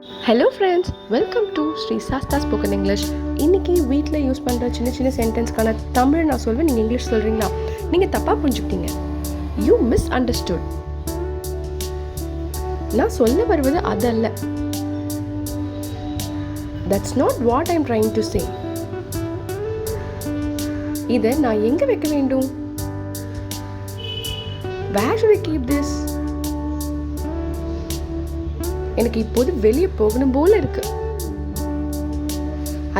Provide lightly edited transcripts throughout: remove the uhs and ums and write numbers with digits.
Hello friends, welcome to Sri Sastha spoken English. இன்றைக்கி வீட்டில் use பண்ணுற சின்ன சின்ன சென்டென்ஸ்க்கான தமிழ் நான் சொல்வேன், நீங்கள் இங்கிலீஷ் சொல்கிறீங்களா? நீங்கள் தப்பாக புரிஞ்சுக்கிட்டீங்க. You misunderstood. நான் சொல்ல வருவது அதல்ல. That's not what I'm trying to say. இதை நான் எங்கே வைக்க வேண்டும்? Where should I keep this? எனக்கு இப்போது வெளியே போகணும் போல இருக்கு.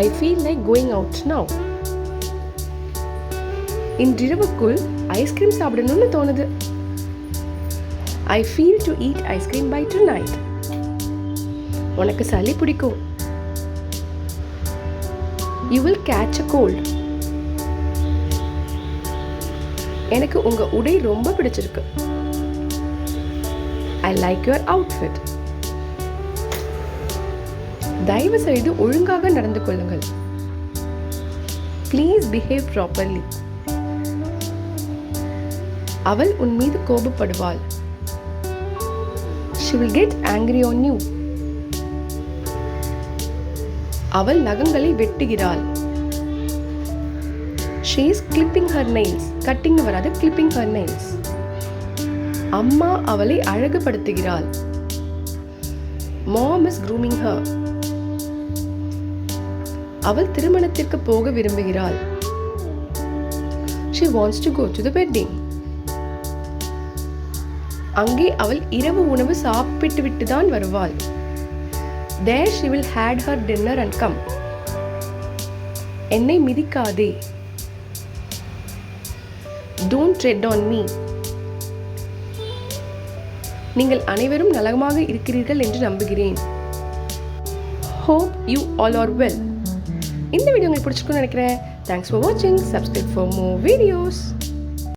I feel like going out now. இன்றிரவுக்குள் ஐஸ்கிரீம் சாப்பிடணும்னு தோணுது. I feel to eat ice cream by tonight. உனக்கு சளி பிடிக்கும். You will catch a cold. எனக்கு உங்க உடை ரொம்ப பிடிச்சிருக்கு. I like your outfit. தயவு செய்து ஒழுங்காக நடந்து கொள்ளுங்கள். Please behave properly. அவள் உன் மீது கோபப்படுவாள். She will get angry on you. அவள் நகங்களை வெட்டுகிறாள். She is clipping her nails. Cutting வராது, clipping her nails. அம்மா அவளை அழகுபடுத்துகிறாள். Mom is grooming her. அவள் திருமணத்திற்கு போக விரும்புகிறாள். She wants to go to the wedding. அங்கே அவள் இரவு உணவு சாப்பிட்டு விட்டு தான் வருவாள். There she will had her dinner and come. என்னை மிதிக்காதே. Don't tread on me. நீங்கள் அனைவரும் நலமாக இருக்கிறீர்கள் என்று நம்புகிறேன். Hope you all are well. இந்த வீடியோ உங்களுக்கு பிடிச்சிருக்குன்னு நினைக்கிறேன். Thanks for watching. Subscribe for more videos.